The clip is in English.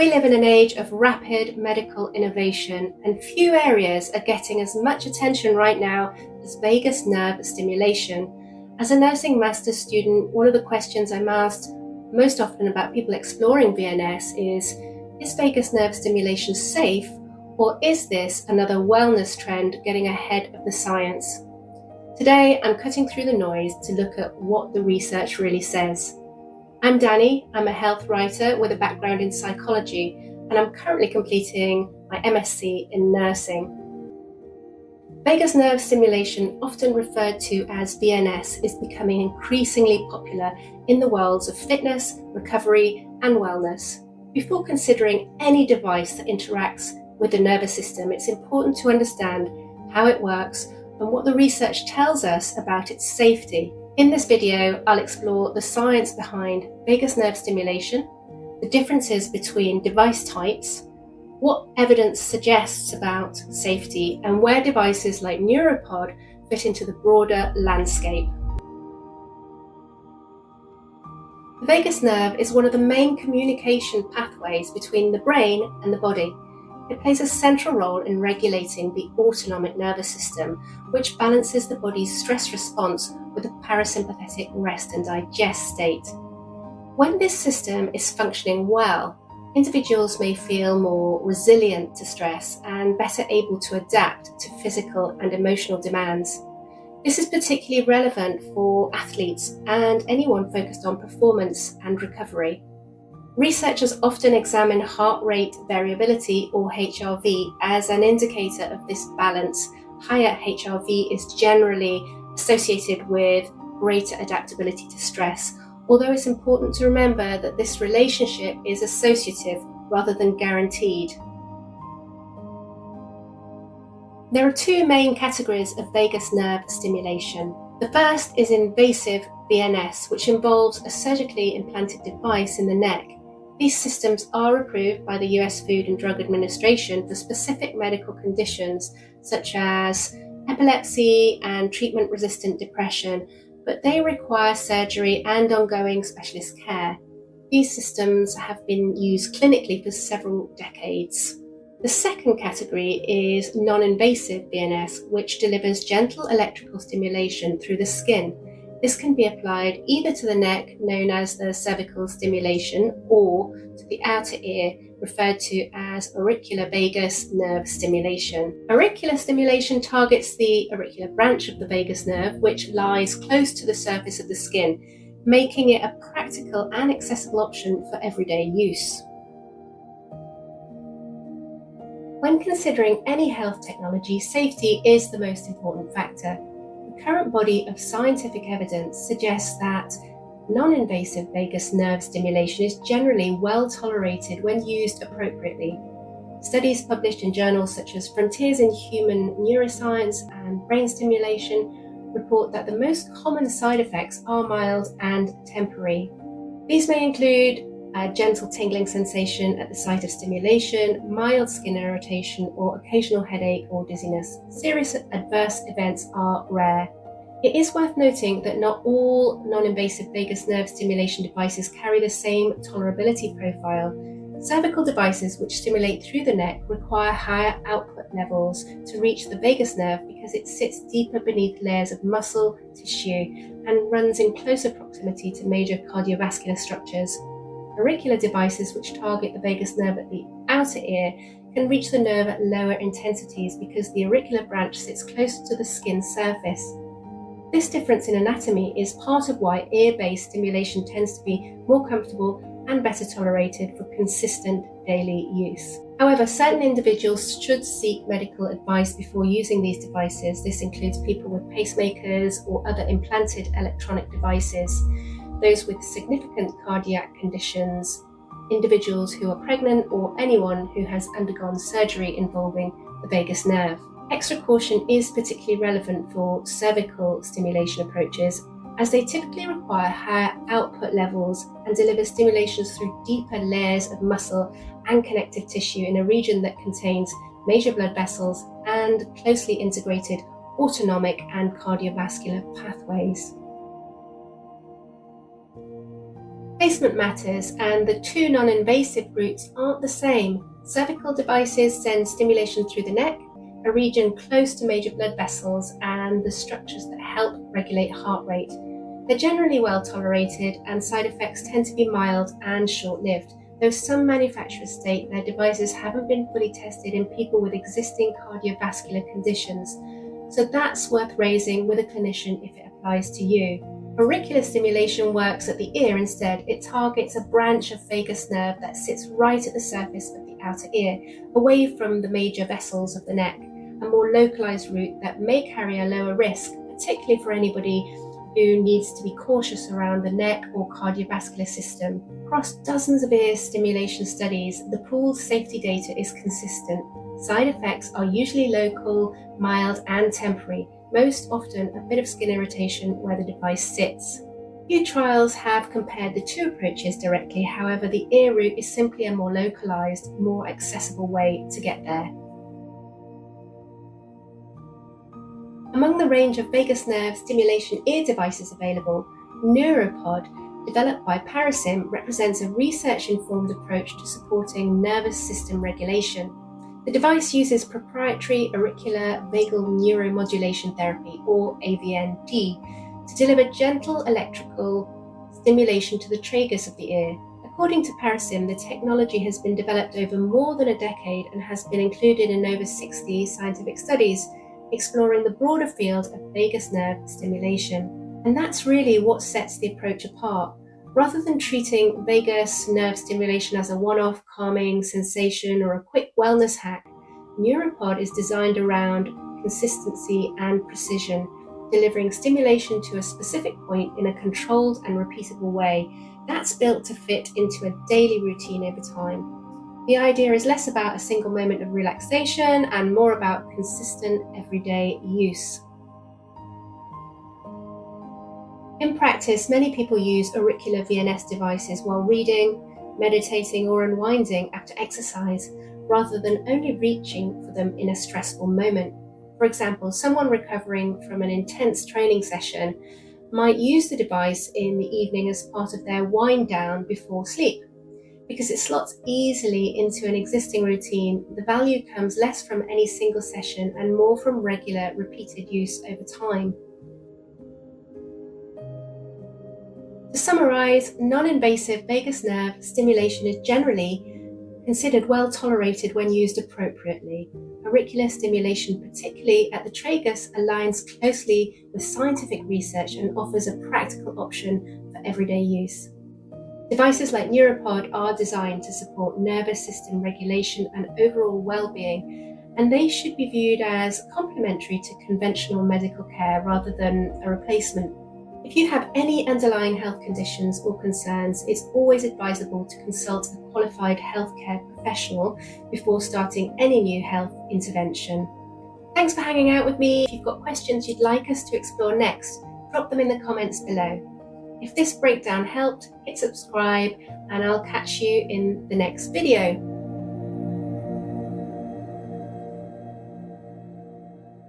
We live in an age of rapid medical innovation, and few areas are getting as much attention right now as vagus nerve stimulation. As a nursing master's student, one of the questions I'm asked most often about people exploring VNS is vagus nerve stimulation safe, or is this another wellness trend getting ahead of the science? Today, I'm cutting through the noise to look at what the research really says. I'm Danny, I'm a health writer with a background in psychology, and I'm currently completing my MSc in nursing. Vagus nerve stimulation, often referred to as VNS, is becoming increasingly popular in the worlds of fitness, recovery, and wellness. Before considering any device that interacts with the nervous system, it's important to understand how it works and what the research tells us about its safety. In this video, I'll explore the science behind vagus nerve stimulation, the differences between device types, what evidence suggests about safety, and where devices like Nuropod fit into the broader landscape. The vagus nerve is one of the main communication pathways between the brain and the body. It plays a central role in regulating the autonomic nervous system, which balances the body's stress response with a parasympathetic rest and digest state. When this system is functioning well, individuals may feel more resilient to stress and better able to adapt to physical and emotional demands. This is particularly relevant for athletes and anyone focused on performance and recovery. Researchers often examine heart rate variability, or HRV, as an indicator of this balance. Higher HRV is generally associated with greater adaptability to stress, although it's important to remember that this relationship is associative rather than guaranteed. There are two main categories of vagus nerve stimulation. The first is invasive VNS, which involves a surgically implanted device in the neck. These systems are approved by the US Food and Drug Administration for specific medical conditions such as epilepsy and treatment-resistant depression, but they require surgery and ongoing specialist care. These systems have been used clinically for several decades. The second category is non-invasive VNS, which delivers gentle electrical stimulation through the skin. This can be applied either to the neck, known as the cervical stimulation, or to the outer ear, referred to as auricular vagus nerve stimulation. Auricular stimulation targets the auricular branch of the vagus nerve, which lies close to the surface of the skin, making it a practical and accessible option for everyday use. When considering any health technology, safety is the most important factor. The current body of scientific evidence suggests that non-invasive vagus nerve stimulation is generally well tolerated when used appropriately. Studies published in journals such as Frontiers in Human Neuroscience and Brain Stimulation report that the most common side effects are mild and temporary. These may include a gentle tingling sensation at the site of stimulation, mild skin irritation, or occasional headache or dizziness. Serious adverse events are rare. It is worth noting that not all non-invasive vagus nerve stimulation devices carry the same tolerability profile. Cervical devices which stimulate through the neck require higher output levels to reach the vagus nerve because it sits deeper beneath layers of muscle, tissue, and runs in closer proximity to major cardiovascular structures. Auricular devices which target the vagus nerve at the outer ear can reach the nerve at lower intensities because the auricular branch sits closer to the skin surface. This difference in anatomy is part of why ear-based stimulation tends to be more comfortable and better tolerated for consistent daily use. However, certain individuals should seek medical advice before using these devices. This includes people with pacemakers or other implanted electronic devices, those with significant cardiac conditions, individuals who are pregnant, or anyone who has undergone surgery involving the vagus nerve. Extra caution is particularly relevant for cervical stimulation approaches, as they typically require higher output levels and deliver stimulations through deeper layers of muscle and connective tissue in a region that contains major blood vessels and closely integrated autonomic and cardiovascular pathways. Placement matters, and the two non-invasive routes aren't the same. Cervical devices send stimulation through the neck, a region close to major blood vessels and the structures that help regulate heart rate. They're generally well tolerated, and side effects tend to be mild and short-lived, though some manufacturers state their devices haven't been fully tested in people with existing cardiovascular conditions. So that's worth raising with a clinician if it applies to you. Auricular stimulation works at the ear instead. It targets a branch of vagus nerve that sits right at the surface of the outer ear, away from the major vessels of the neck, a more localized route that may carry a lower risk, particularly for anybody who needs to be cautious around the neck or cardiovascular system. Across dozens of ear stimulation studies, the pooled safety data is consistent. Side effects are usually local, mild, and temporary, most often a bit of skin irritation where the device sits. Few trials have compared the two approaches directly, however, the ear route is simply a more localized, more accessible way to get there. Among the range of vagus nerve stimulation ear devices available, Nuropod, developed by Parasim, represents a research-informed approach to supporting nervous system regulation. The device uses proprietary auricular vagal neuromodulation therapy, or AVNT, to deliver gentle electrical stimulation to the tragus of the ear. According to Parasim, the technology has been developed over more than a decade and has been included in over 60 scientific studies, exploring the broader field of vagus nerve stimulation. And that's really what sets the approach apart. Rather than treating vagus nerve stimulation as a one-off calming sensation or a quick wellness hack, Nuropod is designed around consistency and precision, delivering stimulation to a specific point in a controlled and repeatable way that's built to fit into a daily routine over time. The idea is less about a single moment of relaxation and more about consistent everyday use. In practice, many people use auricular VNS devices while reading, meditating, or unwinding after exercise, rather than only reaching for them in a stressful moment. For example, someone recovering from an intense training session might use the device in the evening as part of their wind down before sleep. Because it slots easily into an existing routine, the value comes less from any single session and more from regular, repeated use over time. To summarize, non-invasive vagus nerve stimulation is generally considered well tolerated when used appropriately. Auricular stimulation, particularly at the tragus, aligns closely with scientific research and offers a practical option for everyday use. Devices like Nuropod are designed to support nervous system regulation and overall well-being, and they should be viewed as complementary to conventional medical care rather than a replacement. If you have any underlying health conditions or concerns, it's always advisable to consult a qualified healthcare professional before starting any new health intervention. Thanks for hanging out with me. If you've got questions you'd like us to explore next, drop them in the comments below. If this breakdown helped, hit subscribe and I'll catch you in the next video.